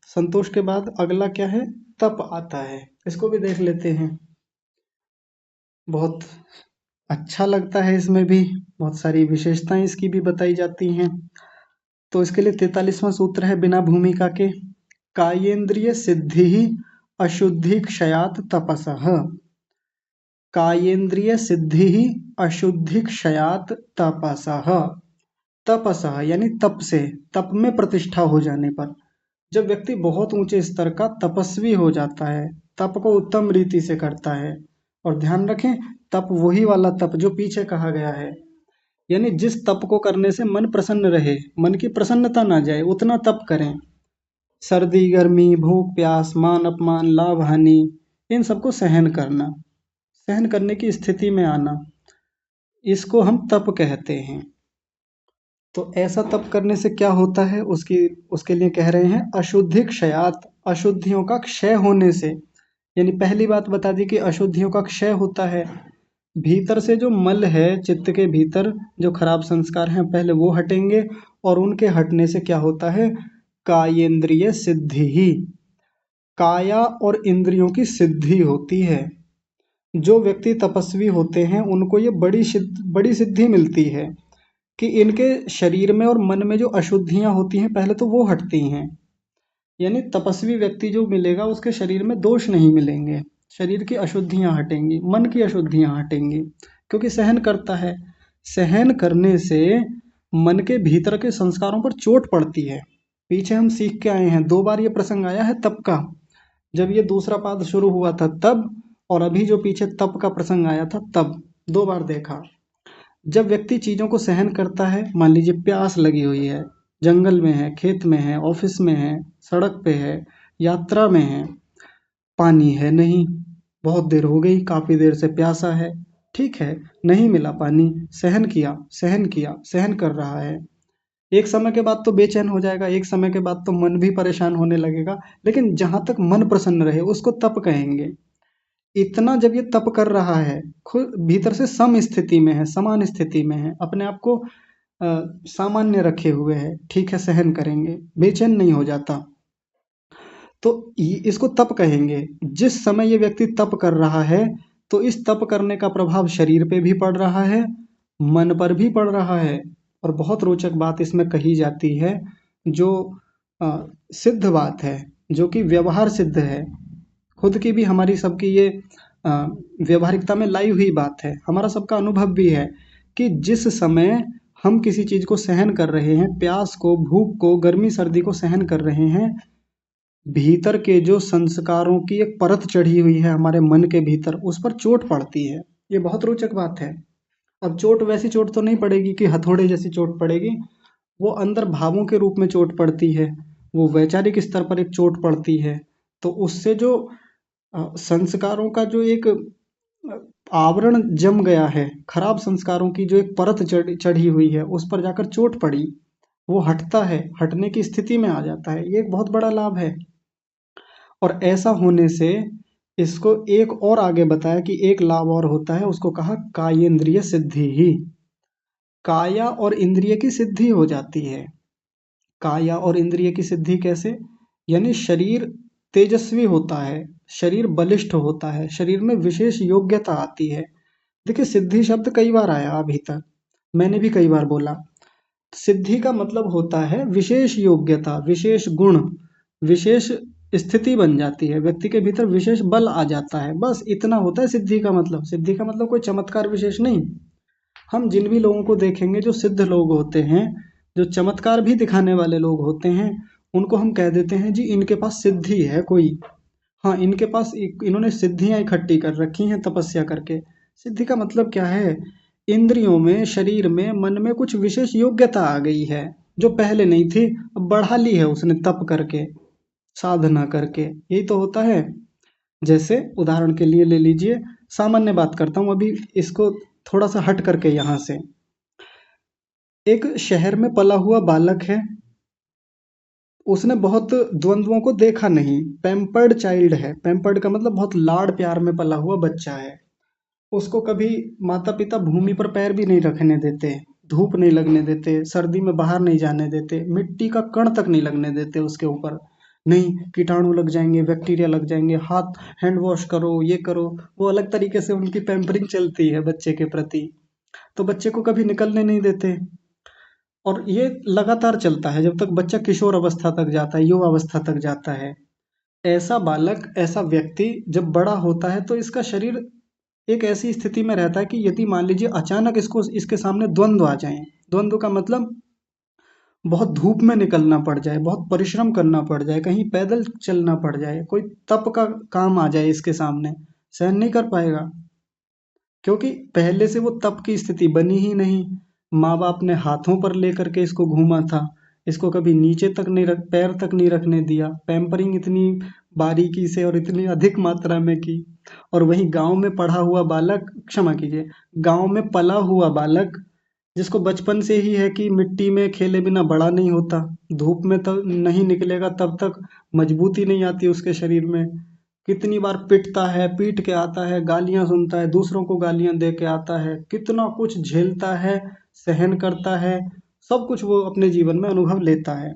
संतोष के बाद अगला क्या है? तप आता है, इसको भी देख लेते हैं। बहुत अच्छा लगता है, इसमें भी बहुत सारी विशेषताएं इसकी भी बताई जाती हैं। तो इसके लिए 43वां सूत्र है बिना भूमिका के, कायेंद्रिय सिद्धि ही अशुद्धि क्षयात तपसः। कायेंद्रिय सिद्धि ही अशुद्धि क्षयात तपसः। तपसः यानी तप से, तप में प्रतिष्ठा हो जाने पर, जब व्यक्ति बहुत ऊंचे स्तर का तपस्वी हो जाता है, तप को उत्तम रीति से करता है, और ध्यान रखें तप वही वाला तप जो पीछे कहा गया है, यानी जिस तप को करने से मन प्रसन्न रहे, मन की प्रसन्नता ना जाए, उतना तप करें। सर्दी गर्मी भूख प्यास मान अपमान लाभ हानि, इन सबको सहन करना, सहन करने की स्थिति में आना, इसको हम तप कहते हैं। तो ऐसा तप करने से क्या होता है, उसके लिए कह रहे हैं अशुद्धि क्षयात, अशुद्धियों का क्षय होने से, यानी पहली बात बता दी कि अशुद्धियों का क्षय होता है, भीतर से जो मल है, चित्त के भीतर जो खराब संस्कार हैं पहले वो हटेंगे, और उनके हटने से क्या होता है? कायेंद्रिय सिद्धि ही, काया और इंद्रियों की सिद्धि होती है। जो व्यक्ति तपस्वी होते हैं उनको ये बड़ी सिद्धि मिलती है कि इनके शरीर में और मन में जो अशुद्धियां होती हैं पहले तो वो हटती हैं, यानी तपस्वी व्यक्ति जो मिलेगा उसके शरीर में दोष नहीं मिलेंगे, शरीर की अशुद्धियां हटेंगी, मन की अशुद्धियां हटेंगी, क्योंकि सहन करता है। सहन करने से मन के भीतर के संस्कारों पर चोट पड़ती है। पीछे हम सीख के आए हैं, 2 बार ये प्रसंग आया है तप का, जब ये दूसरा पाद शुरू हुआ था तब, और अभी जो पीछे तप का प्रसंग आया था तब, 2 बार देखा। जब व्यक्ति चीजों को सहन करता है, मान लीजिए प्यास लगी हुई है, जंगल में है, खेत में है, ऑफिस में है, सड़क पे है, यात्रा में है, पानी है नहीं, बहुत देर हो गई, काफी देर से प्यासा है, ठीक है, नहीं मिला पानी, सहन किया, सहन किया, सहन कर रहा है। एक समय के बाद तो बेचैन हो जाएगा, एक समय के बाद तो मन भी परेशान होने लगेगा, लेकिन जहां तक मन प्रसन्न रहे उसको तप कहेंगे। इतना जब ये तप कर रहा है, खुद भीतर से सम स्थिति में है, समान स्थिति में है, अपने आप को सामान्य रखे हुए है, ठीक है, सहन करेंगे, बेचैन नहीं हो जाता, तो इसको तप कहेंगे। जिस समय ये व्यक्ति तप कर रहा है, तो इस तप करने का प्रभाव शरीर पे भी पड़ रहा है, मन पर भी पड़ रहा है। और बहुत रोचक बात इसमें कही जाती है, जो सिद्ध बात है, जो कि व्यवहार सिद्ध है, खुद की भी, हमारी सबकी ये अ, व्यवहारिकता में लाई हुई बात है, हमारा सबका अनुभव भी है कि जिस समय हम किसी चीज को सहन कर रहे हैं, प्यास को, भूख को, गर्मी सर्दी को सहन कर रहे हैं, भीतर के जो संस्कारों की एक परत चढ़ी हुई है हमारे मन के भीतर, उस पर चोट पड़ती है। ये बहुत रोचक बात है। अब चोट वैसी चोट तो नहीं पड़ेगी कि हथौड़े जैसी चोट पड़ेगी, वो अंदर भावों के रूप में चोट पड़ती है, वो वैचारिक स्तर पर एक चोट पड़ती है। तो उससे जो संस्कारों का जो एक आवरण जम गया है, खराब संस्कारों की जो एक परत चढ़ी हुई है, उस पर जाकर चोट पड़ी, वो हटता है, हटने की स्थिति में आ जाता है। ये एक बहुत बड़ा लाभ है। और ऐसा होने से इसको एक और आगे बताया कि एक लाभ और होता है, उसको कहा कायेंद्रिय सिद्धि ही। काया और इंद्रिय की सिद्धि हो जाती है। काया और इंद्रिय की सिद्धि कैसे? यानी शरीर तेजस्वी होता है, शरीर बलिष्ठ होता है, शरीर में विशेष योग्यता आती है। देखिए, सिद्धि शब्द कई बार आया अभी तक, मैंने भी कई बार बोला। सिद्धि का मतलब होता है विशेष योग्यता, विशेष गुण, विशेष स्थिति बन जाती है, व्यक्ति के भीतर विशेष बल आ जाता है, बस इतना होता है सिद्धि का मतलब। सिद्धि का मतलब कोई चमत्कार विशेष नहीं। हम जिन भी लोगों को देखेंगे जो सिद्ध लोग होते हैं, जो चमत्कार भी दिखाने वाले लोग होते हैं, उनको हम कह देते हैं जी इनके पास सिद्धि है कोई, हाँ इनके पास इन्होंने सिद्धियां इकट्ठी कर रखी हैं तपस्या करके। सिद्धि का मतलब क्या है? इंद्रियों में, शरीर में, मन में कुछ विशेष योग्यता आ गई है, जो पहले नहीं थी, अब बढ़ा ली है उसने तप करके, साधना करके। यही तो होता है। जैसे उदाहरण के लिए ले लीजिए, सामान्य बात करता हूँ अभी, इसको थोड़ा सा हट करके यहाँ से। एक शहर में पला हुआ बालक है, उसने बहुत द्वंद्वों को देखा नहीं, पैम्पर्ड चाइल्ड है। पैम्पर्ड का मतलब बहुत लाड़ प्यार में पला हुआ बच्चा है। उसको कभी माता पिता भूमि पर पैर भी नहीं रखने देते, धूप नहीं लगने देते, सर्दी में बाहर नहीं जाने देते, मिट्टी का कण तक नहीं लगने देते उसके ऊपर। नहीं, कीटाणु लग जाएंगे, बैक्टीरिया लग जाएंगे, हाथ हैंड वॉश करो, ये करो, वो अलग तरीके से उनकी पैम्परिंग चलती है बच्चे के प्रति। तो बच्चे को कभी निकलने नहीं देते, और ये लगातार चलता है जब तक बच्चा किशोर अवस्था तक जाता है, युवा अवस्था तक जाता है। ऐसा बालक, ऐसा व्यक्ति जब बड़ा होता है, तो इसका शरीर एक ऐसी स्थिति में रहता है कि यदि मान लीजिए अचानक इसको, इसके सामने द्वंद्व आ जाए, द्वंद्व का मतलब बहुत धूप में निकलना पड़ जाए, बहुत परिश्रम करना पड़ जाए, कहीं पैदल चलना पड़ जाए, कोई तप का काम आ जाए इसके सामने, सहन नहीं कर पाएगा, क्योंकि पहले से वो तप की स्थिति बनी ही नहीं। माँ बाप ने हाथों पर लेकर के इसको घूमा था, इसको कभी नीचे तक नहीं रख, पैर तक नहीं रखने दिया, पैम्परिंग इतनी बारीकी से और इतनी अधिक मात्रा में की। और वहीं गांव में पढ़ा हुआ बालक, क्षमा कीजिए, गांव में पला हुआ बालक, जिसको बचपन से ही है कि मिट्टी में खेले बिना बड़ा नहीं होता, धूप में तो नहीं निकलेगा तब तक मजबूती नहीं आती उसके शरीर में, कितनी बार पिटता है, पीट के आता है, गालियां सुनता है, दूसरों को गालियां दे के आता है, कितना कुछ झेलता है, सहन करता है, सब कुछ वो अपने जीवन में अनुभव लेता है।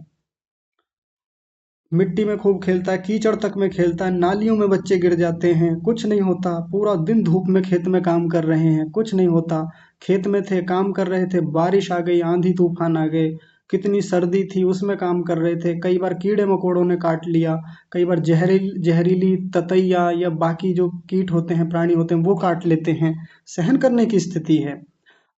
मिट्टी में खूब खेलता है, कीचड़ तक में खेलता है, नालियों में बच्चे गिर जाते हैं, कुछ नहीं होता, पूरा दिन धूप में खेत में काम कर रहे हैं, कुछ नहीं होता, खेत में थे, काम कर रहे थे, बारिश आ गई, आंधी तूफान आ गए, कितनी सर्दी थी उसमें काम कर रहे थे, कई बार कीड़े मकोड़ों ने काट लिया, कई बार जहरीली ततैया या बाकी जो कीट होते हैं, प्राणी होते हैं, वो काट लेते हैं। सहन करने की स्थिति है।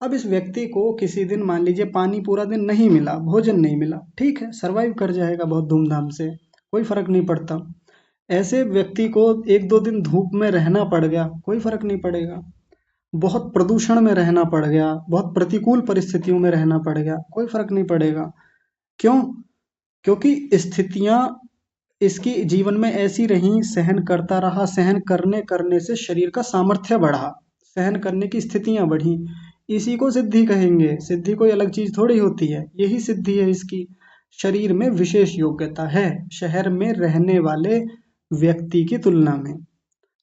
अब इस व्यक्ति को किसी दिन मान लीजिए पानी पूरा दिन नहीं मिला, भोजन नहीं मिला, ठीक है, सरवाइव कर जाएगा बहुत धूमधाम से, कोई फर्क नहीं पड़ता। ऐसे व्यक्ति को एक दो दिन धूप में रहना पड़ गया, कोई फर्क नहीं पड़ेगा। बहुत प्रदूषण में रहना पड़ गया, बहुत प्रतिकूल परिस्थितियों में रहना पड़ गया, कोई फर्क नहीं पड़ेगा। क्यों? क्योंकि स्थितियां इसकी जीवन में ऐसी रहीं, सहन करता रहा, सहन करने करने से शरीर का सामर्थ्य बढ़ा, सहन करने की स्थितियां बढ़ी। इसी को सिद्धि कहेंगे। सिद्धि कोई अलग चीज थोड़ी होती है, यही सिद्धि है इसकी। शरीर में विशेष योग्यता है शहर में रहने वाले व्यक्ति की तुलना में।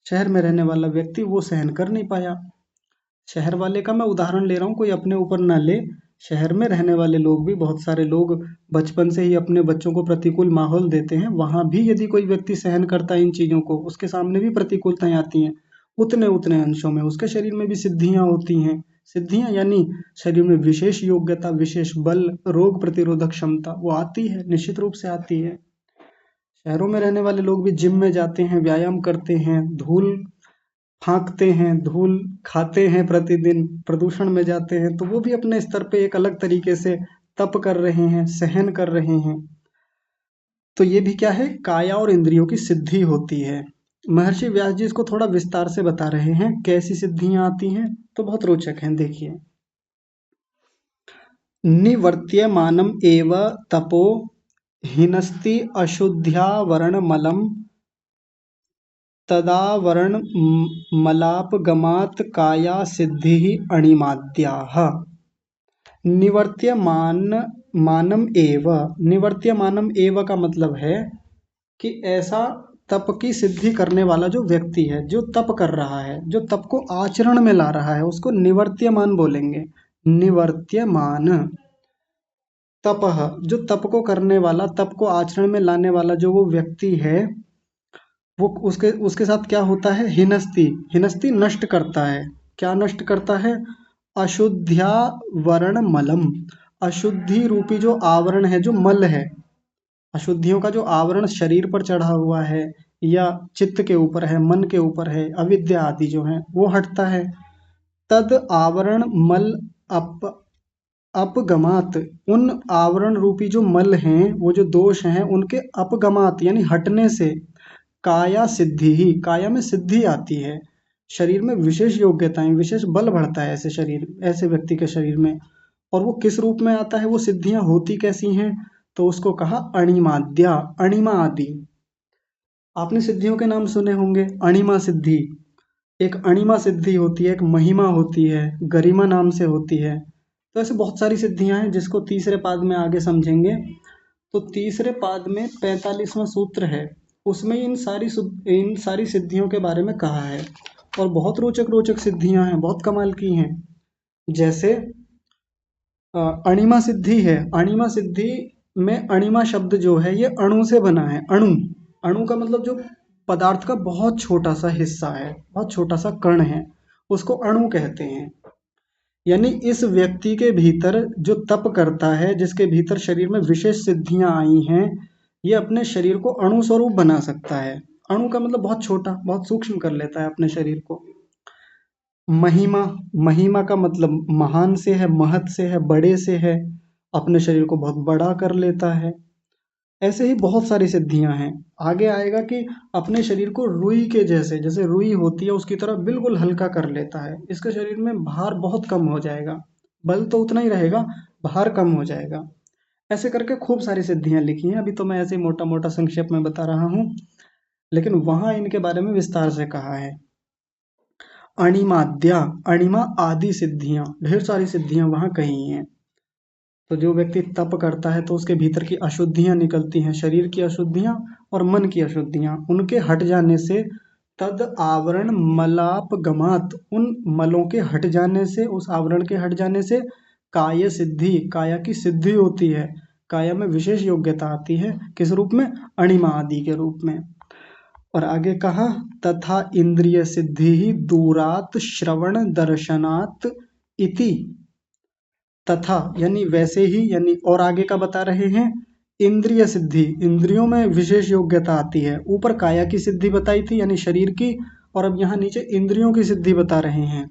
शहर में रहने वाला व्यक्ति वो सहन कर नहीं पाया। शहर वाले का मैं उदाहरण ले रहा हूँ, कोई अपने ऊपर ना ले। शहर में रहने वाले लोग भी, बहुत सारे लोग बचपन से ही अपने बच्चों को प्रतिकूल माहौल देते हैं, वहां भी यदि कोई व्यक्ति सहन करता है इन चीजों को, उसके सामने भी प्रतिकूलताएं आती हैं, उतने उतने अंशों में उसके शरीर में भी सिद्धियां होती हैं। सिद्धियां यानी शरीर में विशेष योग्यता, विशेष बल, रोग प्रतिरोधक क्षमता, वो आती है, निश्चित रूप से आती है। शहरों में रहने वाले लोग भी जिम में जाते हैं, व्यायाम करते हैं, धूल फाँकते हैं, धूल खाते हैं प्रतिदिन, प्रदूषण में जाते हैं, तो वो भी अपने स्तर पे एक अलग तरीके से तप कर रहे हैं, सहन कर रहे हैं। तो ये भी क्या है? काया और इंद्रियों की सिद्धि होती है। महर्षि व्यास जी इसको थोड़ा विस्तार से बता रहे हैं, कैसी सिद्धियां आती हैं, तो बहुत रोचक हैं, देखिए। निवर्त्यमानम एव तपो हिनस्ति अशुद्ध्यावरणमलम तदावरण मलापगमात् काया सिद्धि अणिमाद्याः। निवर्त्यमानम एव, निवर्त्यमानम एव का मतलब है कि ऐसा तप की सिद्धि करने वाला जो व्यक्ति है, जो तप कर रहा है, जो तप को आचरण में ला रहा है, उसको निवर्त्यमान बोलेंगे। निवर्त्यमान तपः, जो तप को करने वाला, तप को आचरण में लाने वाला जो वो व्यक्ति है, वो उसके उसके साथ क्या होता है? हिनस्ति, हिनस्ति नष्ट करता है। क्या नष्ट करता है? अशुद्ध्यावरण मलम, अशुद्धि रूपी जो आवरण है, जो मल है, अशुद्धियों का जो आवरण शरीर पर चढ़ा हुआ है या चित्त के ऊपर है, मन के ऊपर है, अविद्या आदि जो है, वो हटता है। तद आवरण मल अप अपगमात, उन आवरण रूपी जो मल हैं, वो जो दोष हैं, उनके अपगमात यानी हटने से काया सिद्धि ही, काया में सिद्धि आती है। शरीर में विशेष योग्यताएं, विशेष बल बढ़ता है ऐसे शरीर, ऐसे व्यक्ति के शरीर में। और वो किस रूप में आता है, वो सिद्धियां होती कैसी हैं? तो उसको कहा अणिमाद्या, अणिमा आदि। आपने सिद्धियों के नाम सुने होंगे। अणिमा सिद्धि, एक अणिमा सिद्धि होती है, एक महिमा होती है, गरिमा नाम से होती है। तो ऐसे बहुत सारी सिद्धियां हैं, जिसको तीसरे पाद में आगे समझेंगे। तो तीसरे पाद में 45वां सूत्र है, उसमें इन सारी सिद्धियों के बारे में कहा है। और बहुत रोचक रोचक सिद्धियां हैं, बहुत कमाल की हैं। जैसे अणिमा सिद्धि है। अणिमा सिद्धि में अणिमा शब्द जो है, ये अणु से बना है। अणु, अणु का मतलब जो पदार्थ का बहुत छोटा सा हिस्सा है, बहुत छोटा सा कण है, उसको अणु कहते हैं। यानी इस व्यक्ति के भीतर जो तप करता है, जिसके भीतर शरीर में विशेष सिद्धियां आई हैं, ये अपने शरीर को अणु स्वरूप बना सकता है। अणु का मतलब बहुत छोटा, बहुत सूक्ष्म कर लेता है अपने शरीर को। महिमा, महिमा का मतलब महान से है, महत से है, बड़े से है, अपने शरीर को बहुत बड़ा कर लेता है। ऐसे ही बहुत सारी सिद्धियां हैं। आगे आएगा कि अपने शरीर को रुई के जैसे, जैसे रुई होती है उसकी तरह बिल्कुल हल्का कर लेता है। इसके शरीर में भार बहुत कम हो जाएगा, बल तो उतना ही रहेगा, भार कम हो जाएगा। ऐसे करके खूब सारी सिद्धियां लिखी हैं। अभी तो मैं ऐसे मोटा मोटा संक्षेप में बता रहा हूँ, लेकिन वहां इनके बारे में विस्तार से कहा है। अणिमाद्या, अणिमा आदि सिद्धियां, ढेर सारी सिद्धियां वहां कही हैं। तो जो व्यक्ति तप करता है, तो उसके भीतर की अशुद्धियां निकलती हैं, शरीर की अशुद्धियां और मन की अशुद्धियां, उनके हट जाने से तद आवरण मलापगमात, उन मलों के हट जाने से, उस आवरण के हट जाने से काय सिद्धि, काया की सिद्धि होती है। काया में विशेष योग्यता आती है, किस रूप में? अणिमा आदि के रूप में। और आगे कहा तथा इंद्रिय सिद्धि ही दूरात श्रवण दर्शनात् इति, तथा यानी वैसे ही, यानी और आगे का बता रहे हैं। इंद्रिय सिद्धि, इंद्रियों में विशेष योग्यता आती है। ऊपर काया की सिद्धि बताई थी यानी शरीर की, और अब यहाँ नीचे इंद्रियों की सिद्धि बता रहे हैं।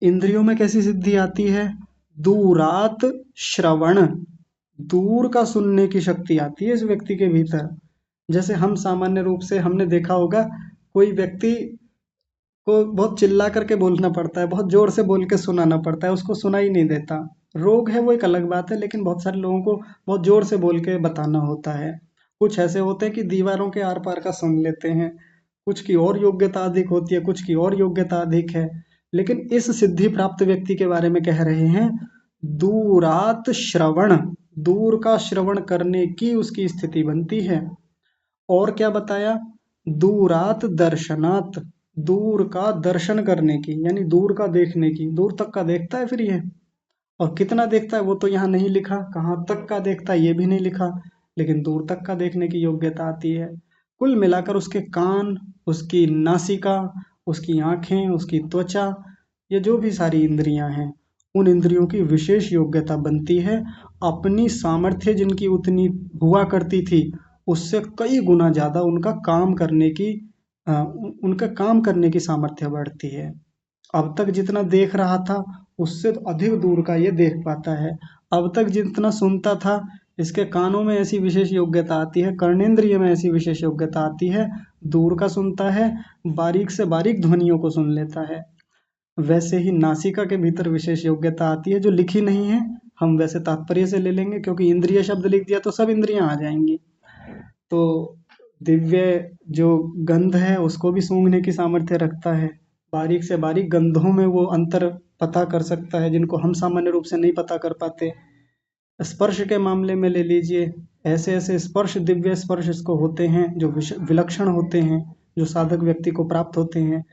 इंद्रियों में कैसी सिद्धि आती है? दूरात श्रवण, दूर का सुनने की शक्ति आती है इस व्यक्ति के भीतर। जैसे हम सामान्य रूप से हमने देखा होगा, कोई व्यक्ति को बहुत चिल्ला करके बोलना पड़ता है, बहुत जोर से बोल के सुनाना पड़ता है, उसको सुनाई नहीं देता। रोग है वो एक अलग बात है, लेकिन बहुत सारे लोगों को बहुत जोर से बोल के बताना होता है। कुछ ऐसे होते हैं कि दीवारों के आर पार का सुन लेते हैं, कुछ की और योग्यता अधिक होती है, कुछ की और योग्यता अधिक है। लेकिन इस सिद्धि प्राप्त व्यक्ति के बारे में कह रहे हैं, दूरात श्रवण, दूर का श्रवण करने की उसकी स्थिति बनती है। और क्या बताया? दूरात दर्शनात्, दूर का दर्शन करने की, यानी दूर का देखने की। दूर तक का देखता है फिर ये, और कितना देखता है वो तो यहाँ नहीं लिखा, कहाँ तक का देखता है ये भी नहीं लिखा, लेकिन दूर तक का देखने की योग्यता आती है। कुल मिलाकर उसके कान, उसकी नासिका, उसकी आंखें, उसकी त्वचा, ये जो भी सारी इंद्रियां हैं, उन इंद्रियों की विशेष योग्यता बनती है। अपनी सामर्थ्य जिनकी उतनी हुआ करती थी, उससे कई गुना ज्यादा उनका काम करने की उनका काम करने की सामर्थ्य बढ़ती है। अब तक जितना देख रहा था उससे तो अधिक दूर का ये देख पाता है। अब तक जितना सुनता था, इसके कानों में ऐसी विशेष योग्यता आती है, कर्णेंद्रिय में ऐसी विशेष योग्यता आती है, दूर का सुनता है, बारीक से बारीक ध्वनियों को सुन लेता है। वैसे ही नासिका के भीतर विशेष योग्यता आती है, जो लिखी नहीं है, हम वैसे तात्पर्य से ले लेंगे, क्योंकि इंद्रिय शब्द लिख दिया तो सब इंद्रियां आ जाएंगी। तो दिव्य जो गंध है उसको भी सूंघने की सामर्थ्य रखता है, बारीक से बारीक गंधों में वो अंतर पता कर सकता है, जिनको हम सामान्य रूप से नहीं पता कर पाते। स्पर्श के मामले में ले लीजिए, ऐसे ऐसे स्पर्श, दिव्य स्पर्श इसको होते हैं जो विलक्षण होते हैं, जो साधक व्यक्ति को प्राप्त होते हैं।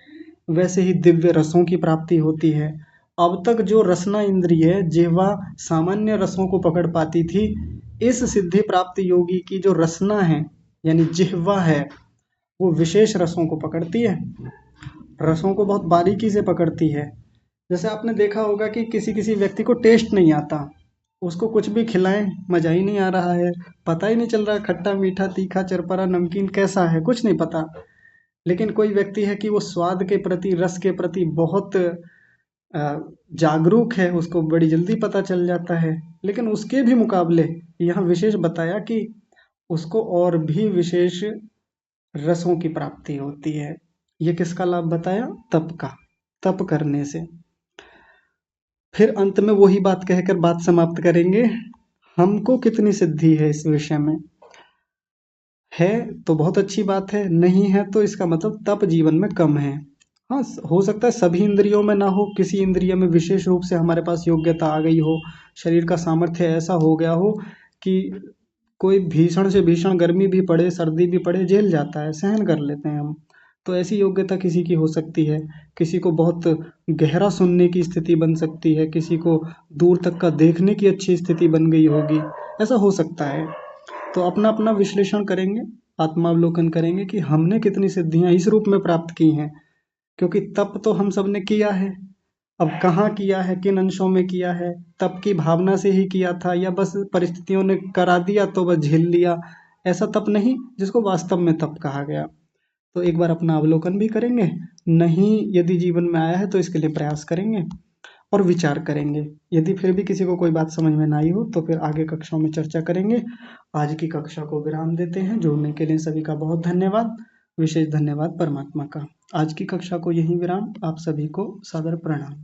वैसे ही दिव्य रसों की प्राप्ति होती है। अब तक जो रसना इंद्रिय जिह्वा सामान्य रसों को पकड़ पाती थी, इस सिद्धि प्राप्त योगी की जो रसना है यानी जिह्वा है, वो विशेष रसों को पकड़ती है, रसों को बहुत बारीकी से पकड़ती है। जैसे आपने देखा होगा कि किसी किसी व्यक्ति को टेस्ट नहीं आता, उसको कुछ भी खिलाएं मजा ही नहीं आ रहा है, पता ही नहीं चल रहा खट्टा मीठा तीखा चरपरा नमकीन कैसा है, कुछ नहीं पता। लेकिन कोई व्यक्ति है कि वो स्वाद के प्रति, रस के प्रति बहुत जागरूक है, उसको बड़ी जल्दी पता चल जाता है। लेकिन उसके भी मुकाबले यहाँ विशेष बताया कि उसको और भी विशेष रसों की प्राप्ति होती है। ये किसका लाभ बताया? तप का, तप करने से। फिर अंत में वही बात कहकर बात समाप्त करेंगे। हमको कितनी सिद्धि है इस विषय में? है तो बहुत अच्छी बात है, नहीं है तो इसका मतलब तप जीवन में कम है। हाँ, हो सकता है सभी इंद्रियों में ना हो, किसी इंद्रिय में विशेष रूप से हमारे पास योग्यता आ गई हो, शरीर का सामर्थ्य ऐसा हो गया हो कि कोई भीषण से भीषण गर्मी भी पड़े, सर्दी भी पड़े, झेल जाता है, सहन कर लेते हैं हम। तो ऐसी योग्यता किसी की हो सकती है, किसी को बहुत गहरा सुनने की स्थिति बन सकती है, किसी को दूर तक का देखने की अच्छी स्थिति बन गई होगी, ऐसा हो सकता है। तो अपना अपना विश्लेषण करेंगे, आत्मावलोकन करेंगे कि हमने कितनी सिद्धियां इस रूप में प्राप्त की हैं। क्योंकि तप तो हम सब ने किया है, अब कहाँ किया है, किन अंशों में किया है, तप की भावना से ही किया था या बस परिस्थितियों ने करा दिया तो बस झेल लिया, ऐसा तप नहीं जिसको वास्तव में तप कहा गया। तो एक बार अपना अवलोकन भी करेंगे, नहीं यदि जीवन में आया है तो इसके लिए प्रयास करेंगे और विचार करेंगे। यदि फिर भी किसी को कोई बात समझ में ना आई हो तो फिर आगे कक्षाओं में चर्चा करेंगे। आज की कक्षा को विराम देते हैं। जुड़ने के लिए सभी का बहुत धन्यवाद, विशेष धन्यवाद परमात्मा का। आज की कक्षा को यहीं विराम। आप सभी को सादर प्रणाम।